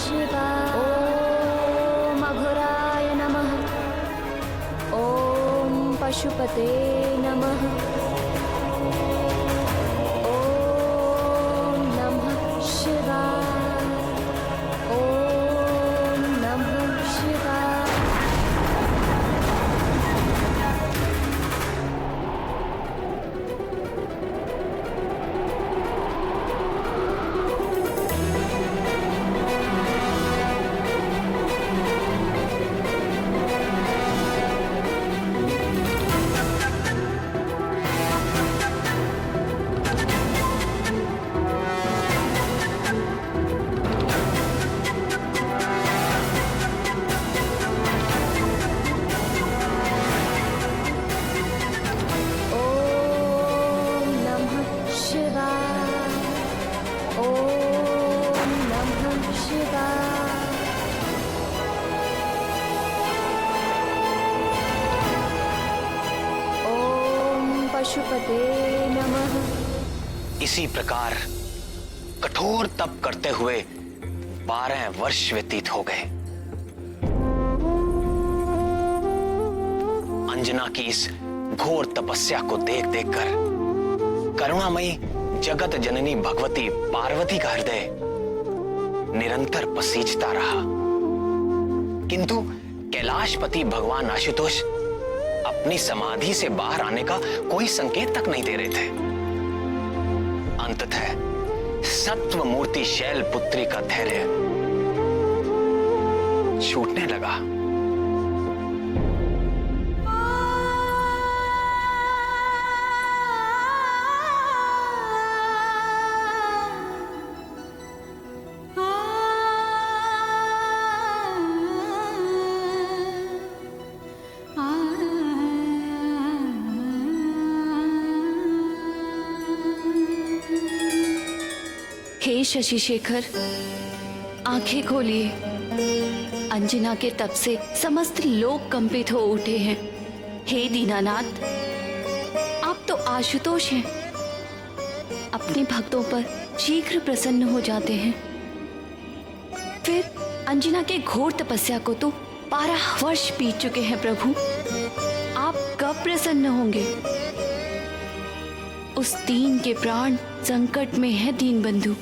शिवाय। ओम अघोराय नमः। ओम पशुपते नमः। ओम नमः शिवाय। ओम नमः शिवाय। ओम नमः शिवाय। ओम नमः शिवाय। ओम पशुपते नमः। इसी प्रकार कठोर तप करते हुए 12 वर्ष व्यतीत हो गए। अंजना की इस घोर तपस्या को देख देखकर करुणामयी जगत जननी भगवती पार्वती का हृदय निरंतर पसीजता रहा, किंतु कैलाशपति भगवान आशुतोष अपनी समाधि से बाहर आने का कोई संकेत तक नहीं दे रहे थे। अंततः सत्व मूर्ति शैल पुत्री का धैर्य छूटने लगा। हे शशि शेखर, आंखें खोलिए। अंजना के तप से समस्त लोग कंपित हो उठे हैं। हे दीनानाथ, आप तो आशुतोष हैं, अपने भक्तों पर शीघ्र प्रसन्न हो जाते हैं। फिर अंजना के घोर तपस्या को तो 12 वर्ष बीत चुके हैं प्रभु, आप कब प्रसन्न होंगे? उस दीन के प्राण संकट में है दीन बंधु,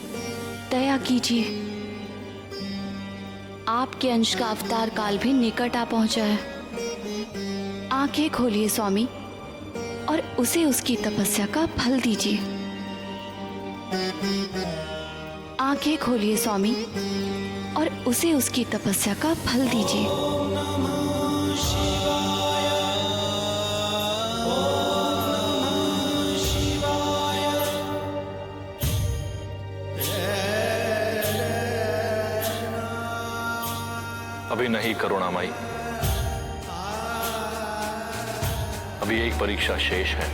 दया कीजिए। आपके अंश का अवतार काल भी निकट आ पहुंचा है। आंखें खोलिए स्वामी और उसे उसकी तपस्या का फल दीजिए। आंखें खोलिए स्वामी और उसे उसकी तपस्या का फल दीजिए। अभी नहीं करुणामयी, अभी एक परीक्षा शेष है।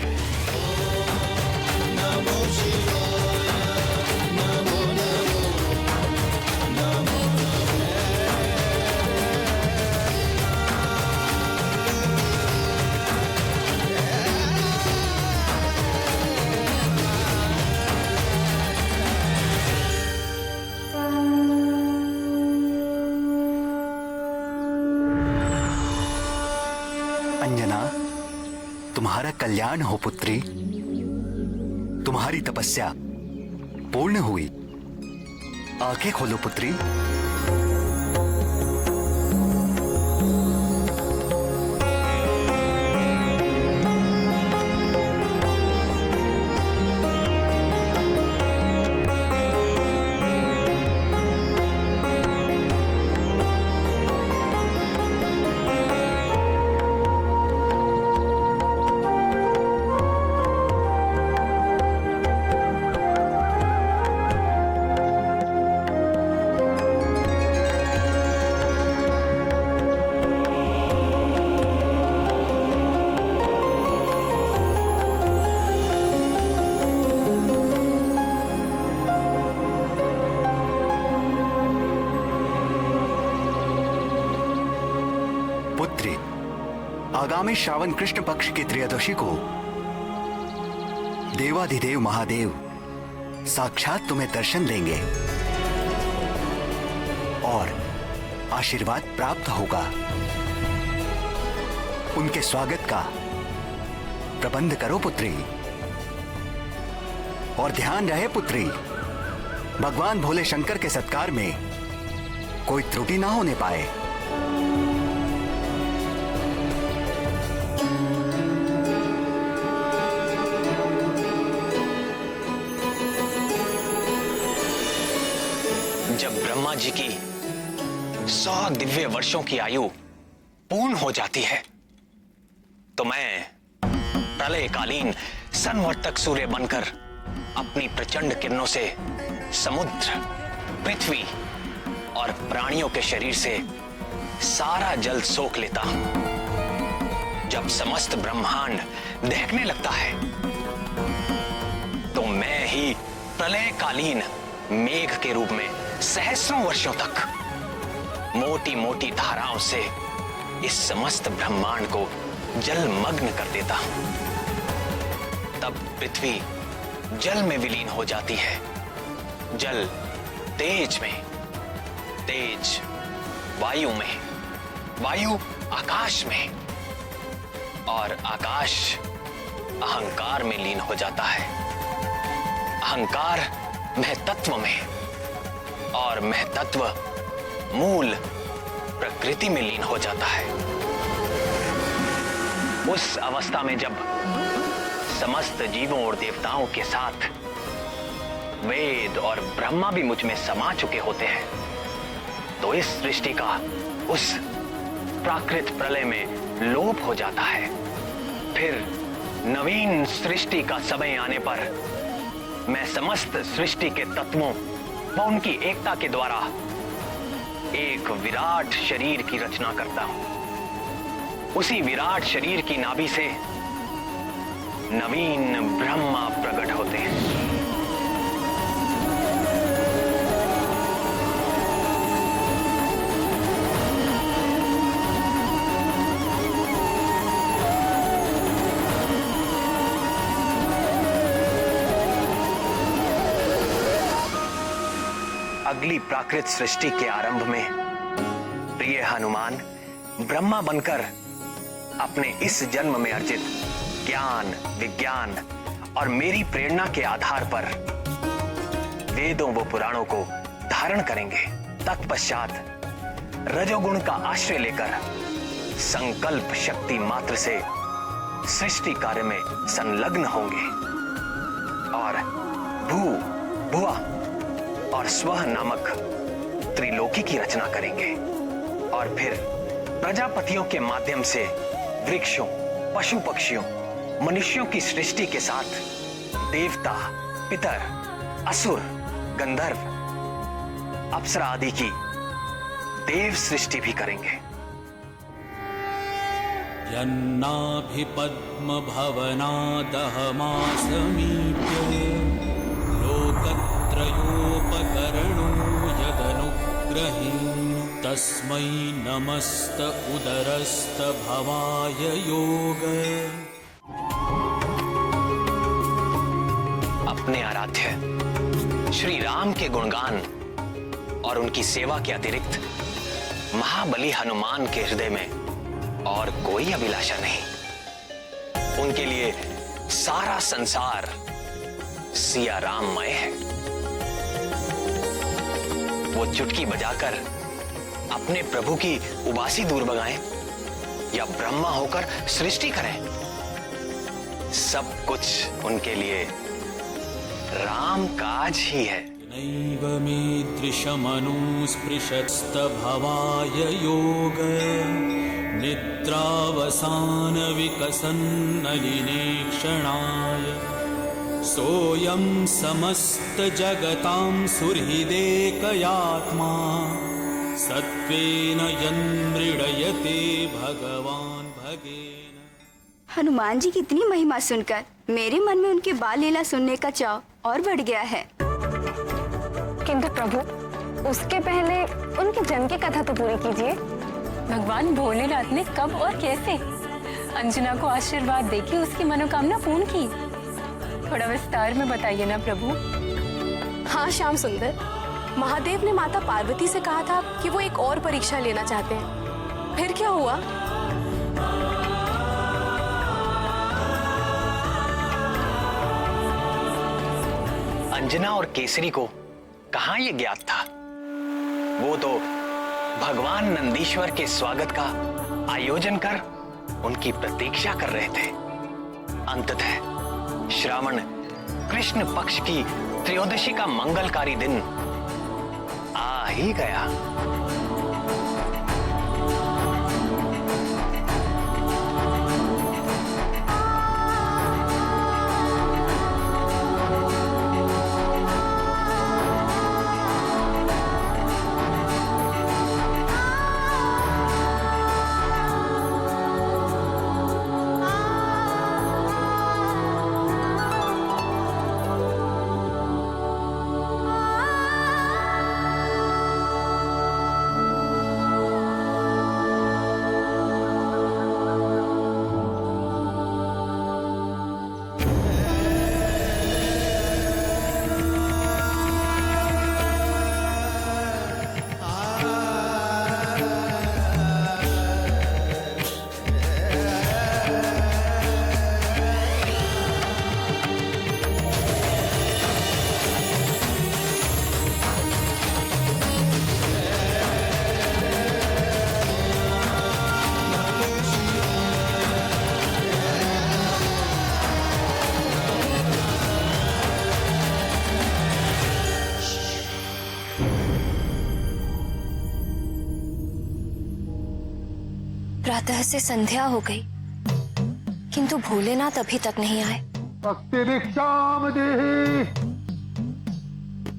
अंजना, तुम्हारा कल्याण हो पुत्री। तुम्हारी तपस्या पूर्ण हुई। आंखें खोलो पुत्री। पुत्री, आगामी श्रावण कृष्ण पक्ष की त्रयोदशी को देवाधिदेव महादेव साक्षात तुम्हें दर्शन देंगे और आशीर्वाद प्राप्त होगा। उनके स्वागत का प्रबंध करो पुत्री, और ध्यान रहे पुत्री, भगवान भोले शंकर के सत्कार में कोई त्रुटि ना होने पाए। जब ब्रह्मा जी की 100 दिव्य वर्षों की आयु पूर्ण हो जाती है तो मैं प्रलयकालीन संवर्तक सूर्य बनकर अपनी प्रचंड किरणों से समुद्र, पृथ्वी और प्राणियों के शरीर से सारा जल सोख लेता हूं। जब समस्त ब्रह्मांड दहकने लगता है तो मैं ही प्रलयकालीन मेघ के रूप में सहस्रों वर्षों तक मोटी मोटी धाराओं से इस समस्त ब्रह्मांड को जलमग्न कर देता हूं। तब पृथ्वी जल में विलीन हो जाती है, जल तेज में, तेज वायु में, वायु आकाश में, और आकाश अहंकार में लीन हो जाता है, अहंकार महतत्व में, और महतत्व मूल प्रकृति में लीन हो जाता है। उस अवस्था में जब समस्त जीवों और देवताओं के साथ वेद और ब्रह्मा भी मुझ में समा चुके होते हैं तो इस सृष्टि का उस प्राकृत प्रलय में लोप हो जाता है। फिर नवीन सृष्टि का समय आने पर मैं समस्त सृष्टि के तत्वों व उनकी एकता के द्वारा एक विराट शरीर की रचना करता हूं। उसी विराट शरीर की नाभि से नवीन ब्रह्मा प्रकट होते हैं। अगली प्राकृत सृष्टि के आरंभ में प्रिय हनुमान ब्रह्मा बनकर अपने इस जन्म में अर्जित ज्ञान, विज्ञान और मेरी प्रेरणा के आधार पर वेदों व पुराणों को धारण करेंगे। तत्पश्चात रजोगुण का आश्रय लेकर संकल्प शक्ति मात्र से सृष्टि कार्य में संलग्न होंगे और भू, भुआ और स्वः नामक त्रिलोकी की रचना करेंगे, और फिर प्रजापतियों के माध्यम से वृक्षों, पशु पक्षियों, मनुष्यों की सृष्टि के साथ देवता, पितर, असुर, गंधर्व, अप्सरा आदि की देव सृष्टि भी करेंगे। यन्नाभि पद्म भवनादहमासमीप्य लोकत्रयोपकरणो यदनुग्रहेण तस्मै नमस्त उदरस्त भवाय योग। अपने आराध्य श्री राम के गुणगान और उनकी सेवा के अतिरिक्त महाबली हनुमान के हृदय में और कोई अभिलाषा नहीं। उनके लिए सारा संसार सिया राममय है। वो चुटकी बजाकर अपने प्रभु की उबासी दूर भगाएं या ब्रह्मा होकर सृष्टि करें, सब कुछ उनके लिए राम काज ही है। नैव मे दृशमनुस्पृशस्त भवाय योग निद्रावसान विकसन्नलिने क्षणाय सोऽयं समस्त जगतां सुहृदेकयात्मा सत्त्वेन यन्मृडयते भगवान भगेन। हनुमान जी की इतनी महिमा सुनकर मेरे मन में उनकी बाल लीला सुनने का चाव और बढ़ गया है। किंतु प्रभु, उसके पहले उनके जन्म की कथा तो पूरी कीजिए। भगवान भोलेनाथ ने कब और कैसे अंजना को आशीर्वाद देके उसकी मनोकामना पूर्ण की, थोड़ा विस्तार में बताइए ना प्रभु। हाँ श्याम सुंदर, महादेव ने माता पार्वती से कहा था कि वो एक और परीक्षा लेना चाहते हैं। फिर क्या हुआ? अंजना और केसरी को कहां यह ज्ञात था? वो तो भगवान नंदीश्वर के स्वागत का आयोजन कर उनकी प्रतीक्षा कर रहे थे। अंततः श्रावण कृष्ण पक्ष की त्रयोदशी का मंगलकारी दिन आ ही गया। प्रातः से संध्या हो गई, किंतु भोलेनाथ अभी तक नहीं आए। भक्ति भिक्षाम देहि,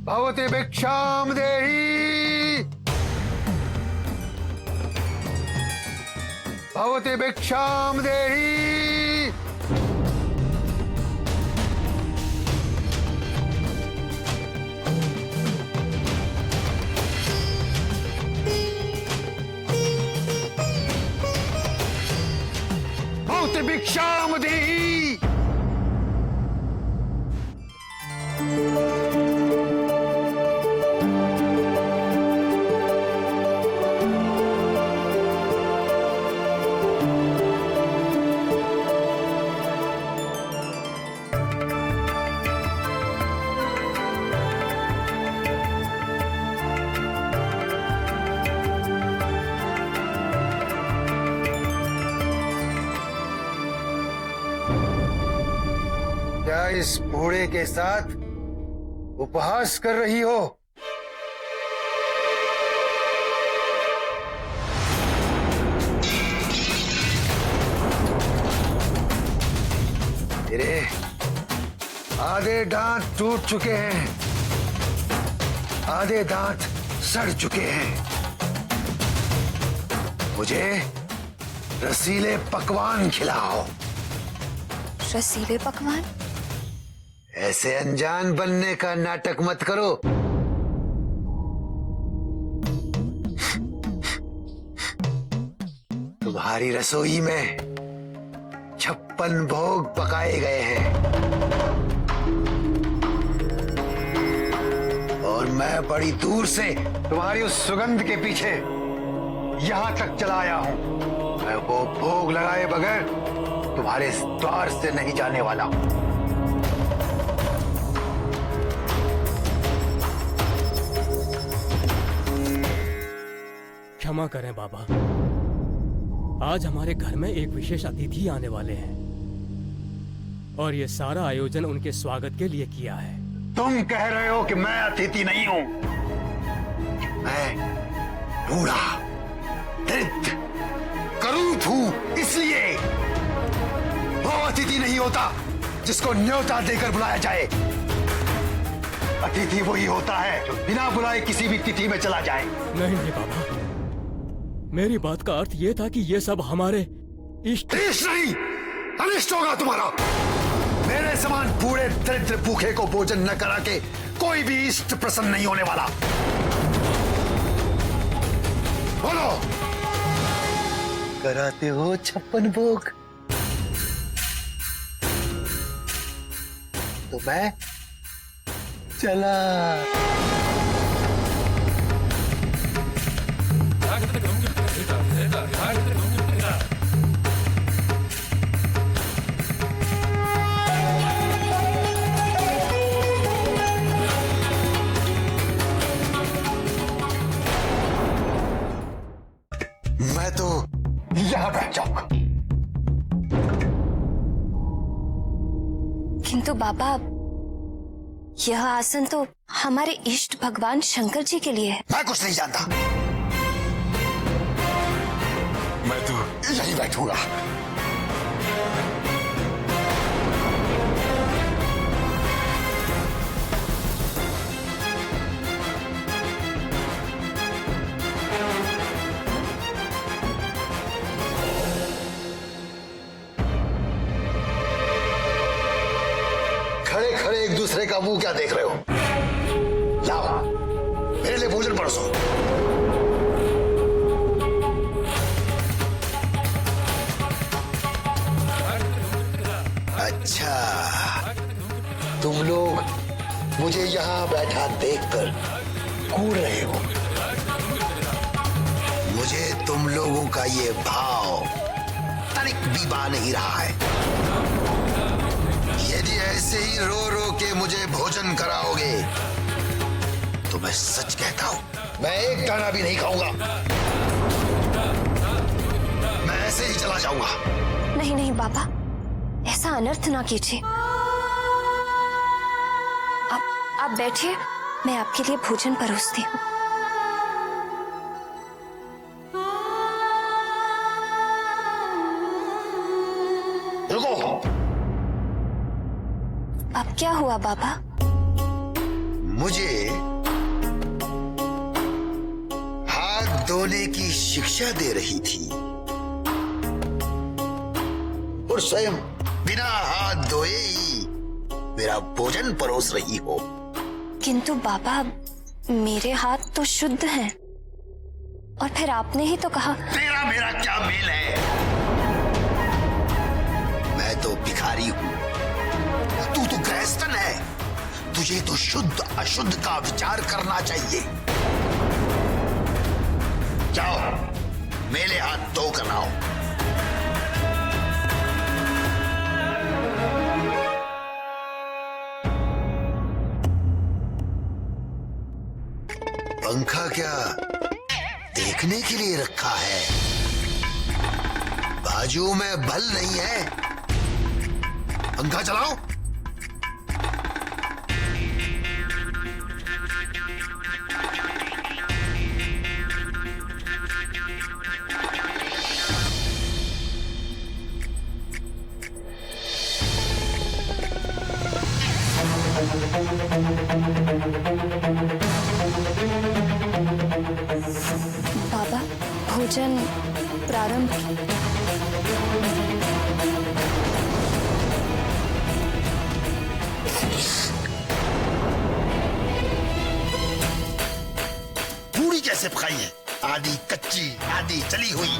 भवति भिक्षाम देहि, भवति भिक्षाम देहि। भवति भिक्षाम देहि। क्या इस बूढ़े के साथ उपहास कर रही हो? तेरे आधे दांत टूट चुके हैं, आधे दांत सड़ चुके हैं। मुझे रसीले पकवान खिलाओ। रसीले पकवान? ऐसे अनजान बनने का नाटक मत करो। तुम्हारी रसोई में 56 भोग पकाए गए हैं और मैं बड़ी दूर से तुम्हारी उस सुगंध के पीछे यहां तक चला आया हूं। मैं वो भोग लगाए बगैर तुम्हारे द्वार से नहीं जाने वाला हूं। क्षमा करें बाबा, आज हमारे घर में एक विशेष अतिथि आने वाले हैं और ये सारा आयोजन उनके स्वागत के लिए किया है। तुम कह रहे हो कि मैं अतिथि नहीं हूं? मैं बूढ़ा दरिद्र करूप हूं, इसलिए वो अतिथि नहीं होता जिसको न्योता देकर बुलाया जाए। अतिथि वही होता है जो बिना बुलाए किसी भी तिथि में चला जाए। नहीं नहीं बाबा, मेरी बात का अर्थ ये था कि ये सब हमारे इष्ट नहीं, अनिष्ट होगा तुम्हारा। मेरे समान बूढ़े दरिद्र भूखे को भोजन न करा के कोई भी इष्ट प्रसन्न नहीं होने वाला। बोलो, कराते हो 56 भोग? तो मैं चला। मैं तो यहां बैठ जाऊंगा। किंतु बाबा, यह आसन तो हमारे इष्ट भगवान शंकर जी के लिए है। मैं कुछ नहीं जानता, मैं तो यहीं बैठूंगा। खड़े खड़े एक दूसरे का मुंह क्या देख रहे हो? लाओ, मेरे लिए भोजन परोसो। अच्छा, तुम लोग मुझे यहां बैठा देखकर कूद रहे हो। मुझे तुम लोगों का ये भाव तनिक भी बा नहीं रहा है। यदि ऐसे ही रो रो के मुझे भोजन कराओगे तो मैं सच कहता हूं, मैं एक दाना भी नहीं खाऊंगा। मैं ऐसे ही चला जाऊंगा। नहीं नहीं बाबा, ऐसा अनर्थ ना कीजिए। आप बैठिए, मैं आपके लिए भोजन परोसती हूँ। रुको। अब क्या हुआ बाबा? मुझे हाथ धोने की शिक्षा दे रही थी और स्वयं बिना हाथ धोए ही मेरा भोजन परोस रही हो। किंतु बाबा, मेरे हाथ तो शुद्ध हैं। और फिर आपने ही तो कहा। तेरा मेरा क्या मेल है? मैं तो भिखारी हूं, तू तो गृहस्थन है। तुझे तो शुद्ध अशुद्ध का विचार करना चाहिए। जाओ, मेरे हाथ धो कर आओ। पंखा क्या देखने के लिए रखा है? बाजू में बल नहीं है। पंखा चलाओ। बाबा, भोजन प्रारंभ। पूरी कैसे पकाई है? आधी कच्ची, आधी चली हुई।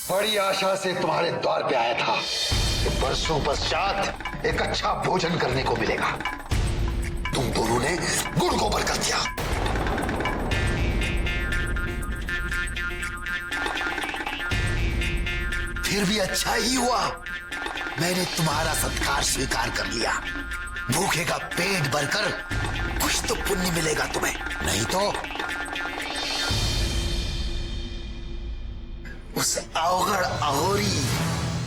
बड़ी आशा से तुम्हारे द्वार पे आया था कि बरसों पश्चात एक अच्छा भोजन करने को मिलेगा। तुम दोनों ने गुड़ गोबर कर दिया। फिर भी अच्छा ही हुआ, मैंने तुम्हारा सत्कार स्वीकार कर लिया। भूखे का पेट भरकर कुछ तो पुण्य मिलेगा तुम्हें, नहीं तो उस अवगढ़ अहोरी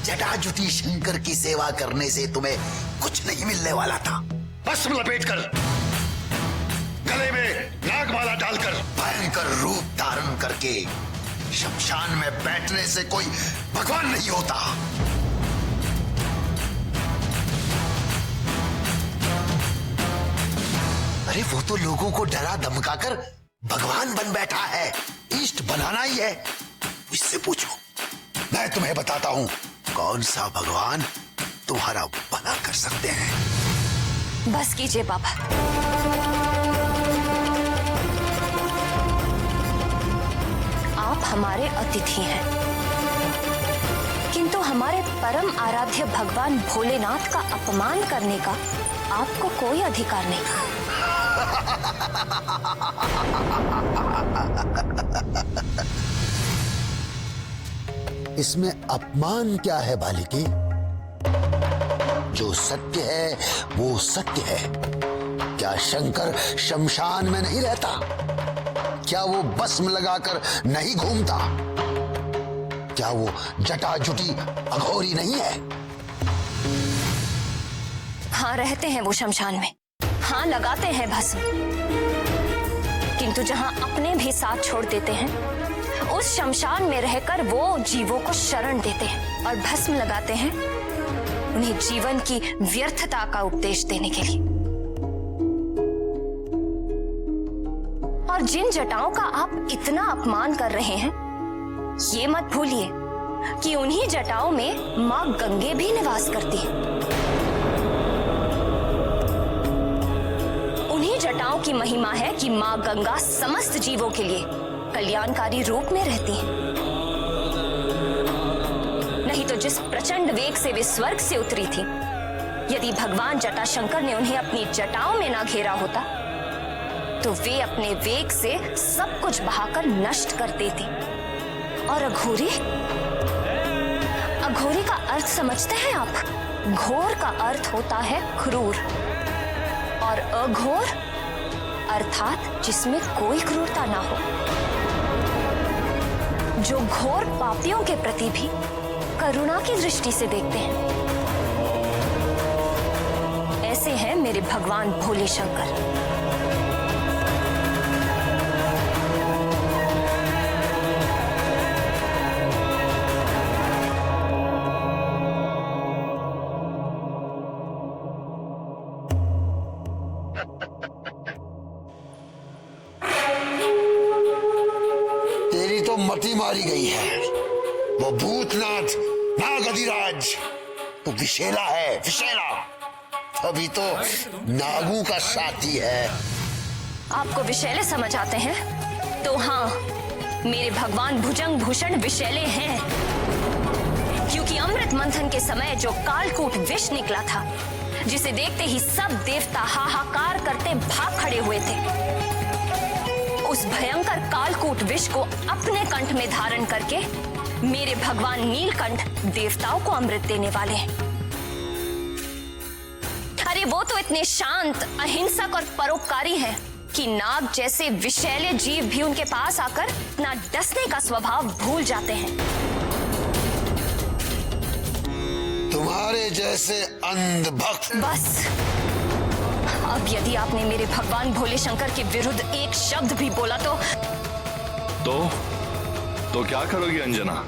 जटाजुटी शंकर की सेवा करने से तुम्हें कुछ नहीं मिलने वाला था। भस्म लपेटकर, गले में नागमाला डालकर, पैर के शमशान में बैठने से कोई भगवान नहीं होता। अरे वो तो लोगों को डरा धमकाकर भगवान बन बैठा है, इष्ट बनाना ही है। इससे पूछो, मैं तुम्हें बताता हूं कौन सा भगवान तुम्हारा भला कर सकते हैं। बस कीजिए बाबा। आप हमारे अतिथि हैं, किंतु हमारे परम आराध्य भगवान भोलेनाथ का अपमान करने का आपको कोई अधिकार नहीं। इसमें अपमान क्या है बालिके? जो सत्य है वो सत्य है। क्या शंकर शमशान में नहीं रहता? क्या वो भस्म लगाकर नहीं घूमता? क्या वो जटाजुटी अघोरी नहीं है? हाँ, रहते हैं वो शमशान में। हाँ, लगाते हैं भस्म, किंतु जहाँ अपने भी साथ छोड़ देते हैं, उस शमशान में रहकर वो जीवों को शरण देते हैं और भस्म लगाते हैं उन्हें जीवन की व्यर्थता का उपदेश देने के लिए। और जिन जटाओं का आप इतना अपमान कर रहे हैं, ये मत भूलिए कि उन्हीं जटाओं में मां गंगे भी निवास करती है। उन्हीं जटाओं की महिमा है कि मां गंगा समस्त जीवों के लिए कल्याणकारी रूप में रहती है। नहीं तो जिस प्रचंड वेग से वे स्वर्ग से उतरी थी, यदि भगवान जटाशंकर ने उन्हें अपनी जटाओं में ना घेरा होता, तो वे अपने वेग से सब कुछ बहाकर नष्ट कर देती। और अघोरी, अघोरी का अर्थ समझते हैं आप? घोर का अर्थ होता है क्रूर, और अघोर अर्थात जिसमें कोई क्रूरता ना हो, जो घोर पापियों के प्रति भी करुणा की दृष्टि से देखते हैं। ऐसे हैं मेरे भगवान भोले शंकर। तेरी तो मति मारी गई है। वो भूतनाथ नागधिराज तो विशेला है, विशेला। अभी तो नागू का साथी है। आपको विशैले समझ आते हैं? तो हाँ, मेरे भगवान भुजंग भूषण विशैले हैं, क्योंकि अमृत मंथन के समय जो कालकूट विष निकला था, जिसे देखते ही सब देवता हाहाकार करते भाग खड़े हुए थे, उस भयंकर कालकूट विष को अपने कंठ में धारण करके मेरे भगवान नीलकंठ देवताओं को अमृत देने वाले हैं। अरे वो तो इतने शांत, अहिंसक और परोपकारी हैं कि नाग जैसे विषैले जीव भी उनके पास आकर अपना डसने का स्वभाव भूल जाते हैं। तुम्हारे जैसे अंधभक्त। बस, अब यदि आपने मेरे भगवान भोले शंकर के विरुद्ध एक शब्द भी बोला तो क्या करोगी अंजना?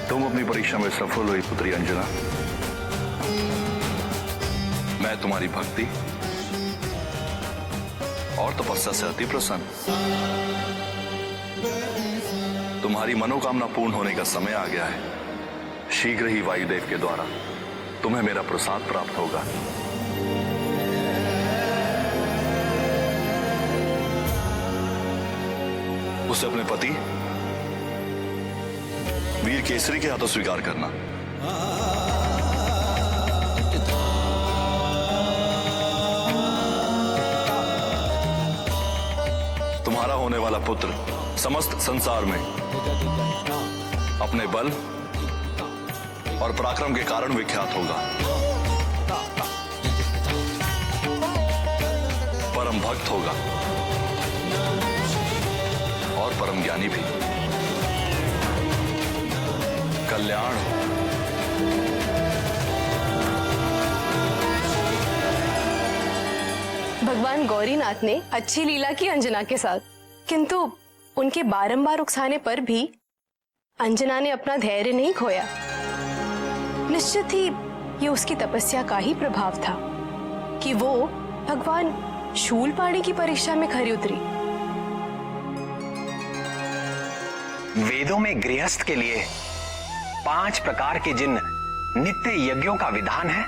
तुम अपनी परीक्षा में सफल हुई पुत्री अंजना। मैं तुम्हारी भक्ति और तपस्या से अति प्रसन्न। तुम्हारी मनोकामना पूर्ण होने का समय आ गया है। शीघ्र ही वायुदेव के द्वारा तुम्हें मेरा प्रसाद प्राप्त होगा। उसे अपने पति वीर केसरी के हाथों स्वीकार करना। तुम्हारा होने वाला पुत्र समस्त संसार में अपने बल और पराक्रम के कारण विख्यात होगा। परम भक्त होगा और परम ज्ञानी भी। कल्याण हो। भगवान गौरीनाथ ने अच्छी लीला की अंजना के साथ, किंतु उनके बारंबार उकसाने पर भी अंजना ने अपना धैर्य नहीं खोया। निश्चित ही ये उसकी तपस्या का ही प्रभाव था कि वो भगवान शूलपाणी की परीक्षा में खरी उतरी। वेदों में गृहस्थ के लिए 5 प्रकार के जिन नित्य यज्ञों का विधान है,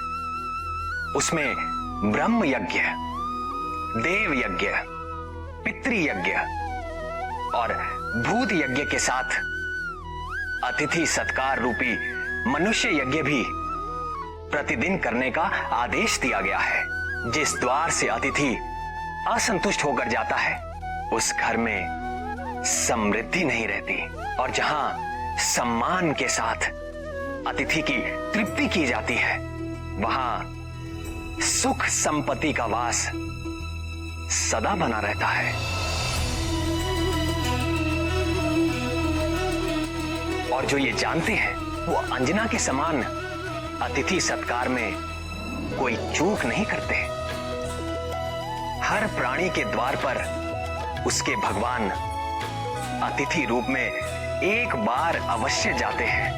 उसमें ब्रह्म यज्ञ, देव यज्ञ, पितृ यज्ञ और भूत यज्ञ के साथ अतिथि सत्कार रूपी मनुष्य यज्ञ भी प्रतिदिन करने का आदेश दिया गया है। जिस द्वार से अतिथि असंतुष्ट होकर जाता है, उस घर में समृद्धि नहीं रहती, और जहां सम्मान के साथ अतिथि की तृप्ति की जाती है, वहां सुख संपत्ति का वास सदा बना रहता है। और जो ये जानते हैं, वो अंजना के समान अतिथि सत्कार में कोई चूक नहीं करते। हर प्राणी के द्वार पर उसके भगवान अतिथि रूप में एक बार अवश्य जाते हैं,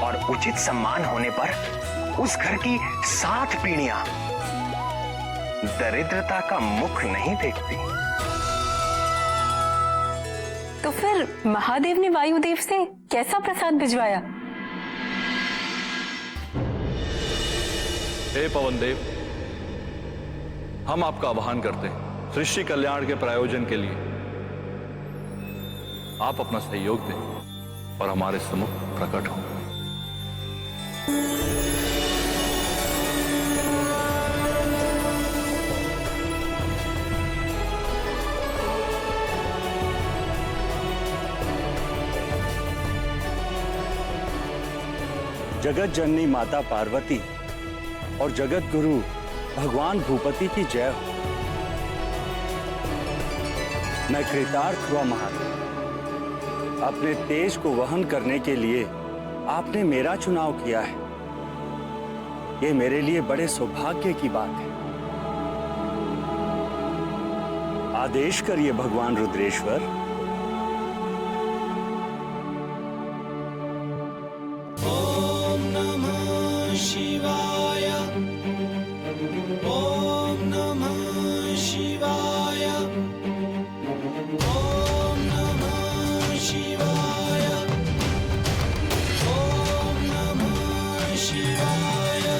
और उचित सम्मान होने पर उस घर की 7 पीढ़ियां दरिद्रता का मुख नहीं देखती। तो फिर महादेव ने वायुदेव से कैसा प्रसाद भिजवाया? हे पवन देव, हम आपका आह्वान करते हैं सृष्टि कल्याण के प्रायोजन के लिए आप अपना सहयोग दें और हमारे सम्मुख प्रकट हों। जगत जननी माता पार्वती और जगत गुरु भगवान भूपति की जय हो। मैं कृतार्थ हुआ महादेव। अपने तेज को वहन करने के लिए आपने मेरा चुनाव किया है। ये मेरे लिए बड़े सौभाग्य की बात है। आदेश करिए भगवान रुद्रेश्वर। शिवाय ओम नमः शिवाय ओम नमः शिवाय ओम नमः शिवाय।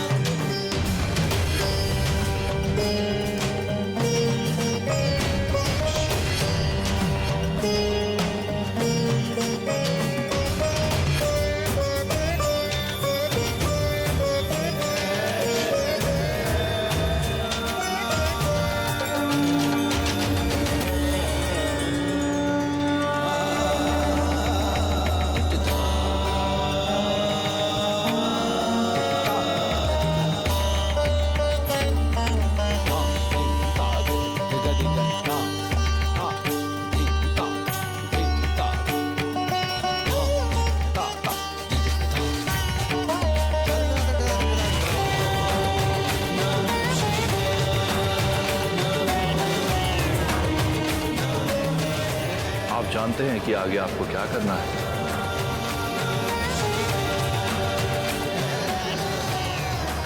आप जानते हैं कि आगे आपको क्या करना है।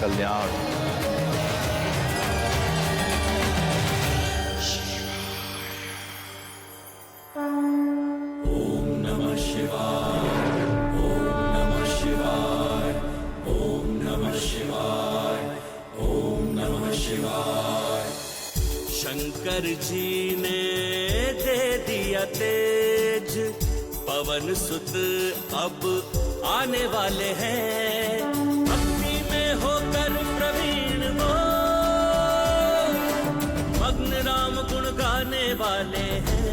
कल्याण। शंकर जी ने दे दिया तेज, पवन सुत अब आने वाले हैं। भक्ति में होकर प्रवीण वो मग्न राम गुण गाने वाले हैं।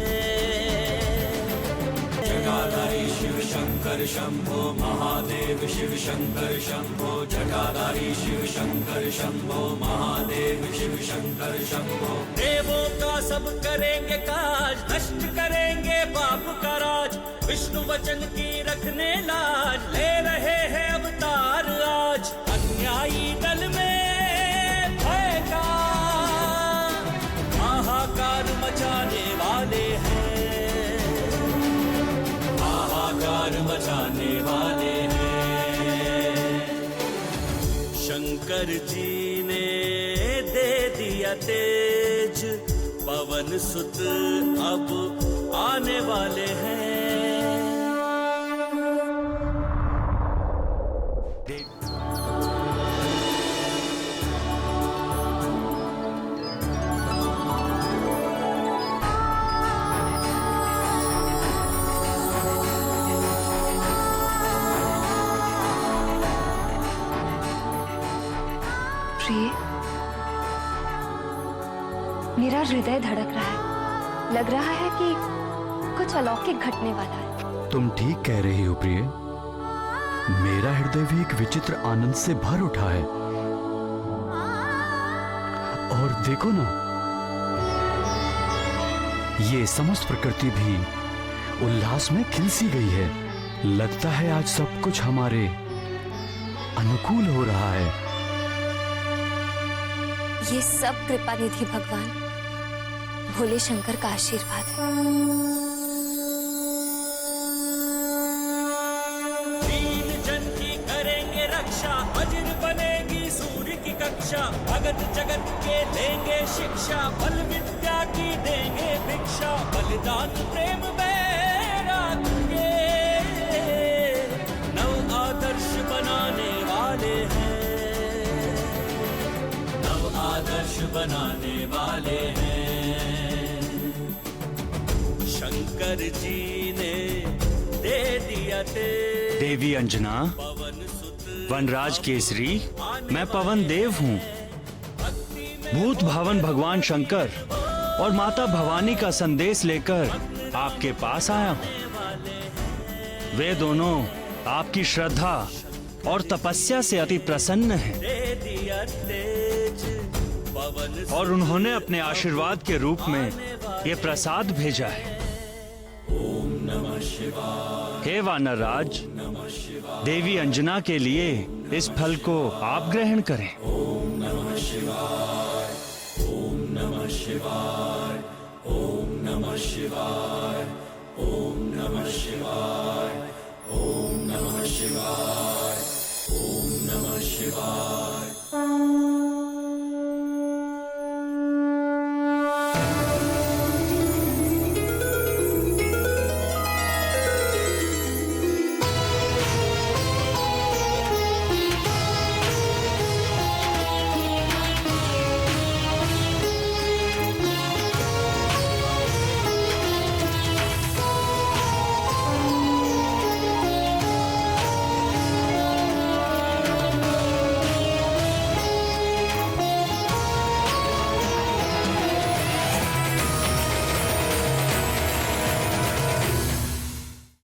जटाधारी शिव शंकर शंभो महादेव, शिव शंकर शंभो। जटाधारी शिव शंकर शंभो महादेव, शिव शंकर शंभो। देवों का सब करेंगे काज, नष्ट करेंगे पाप का राज। विष्णु वचन की रखने लाज, ले रहे हैं अवतार आज। अन्यायी दल में भय का हाहाकार मचाने वाले हैं, हाहाकार मचाने वाले हैं। शंकर जी ने दे दिया तेज, पवन सुत अब आने वाले हैं। प्रिय, मेरा हृदय धड़क रहा है। लग रहा है कि कुछ अलौकिक घटने वाला है। तुम ठीक कह रही हो प्रिय। मेरा हृदय भी एक विचित्र आनंद से भर उठा है। और देखो ना, ये समस्त प्रकृति भी उल्लास में खिल सी गई है। लगता है आज सब कुछ हमारे अनुकूल हो रहा है। ये सब कृपा निधि भगवान भोले शंकर का आशीर्वाद है। दीन जन की करेंगे रक्षा, वज्र बनेगी सूर्य की कक्षा। भगत जगत के देंगे शिक्षा, बल विद्या की देंगे भिक्षा। बलिदान प्रेम में रखेंगे, नव आदर्श बनाने वाले हैं, नव आदर्श बनाने वाले हैं। शंकर जी ने दे दिया तेज। देवी अंजना, वनराज केसरी, मैं पवन देव हूँ। भूत भावन भगवान शंकर और माता भवानी का संदेश लेकर आपके पास आया हूँ। वे दोनों आपकी श्रद्धा और तपस्या से अति प्रसन्न हैं और उन्होंने अपने आशीर्वाद के रूप में ये प्रसाद भेजा है। हे वानर राज, देवी अंजना के लिए इस फल को आप ग्रहण करें। ओम नमः शिवाय, ओम नमः शिवाय, ओम नमः शिवाय, ओम नमः शिवाय, ओम नमः शिवाय, ओम नमः शिवाय।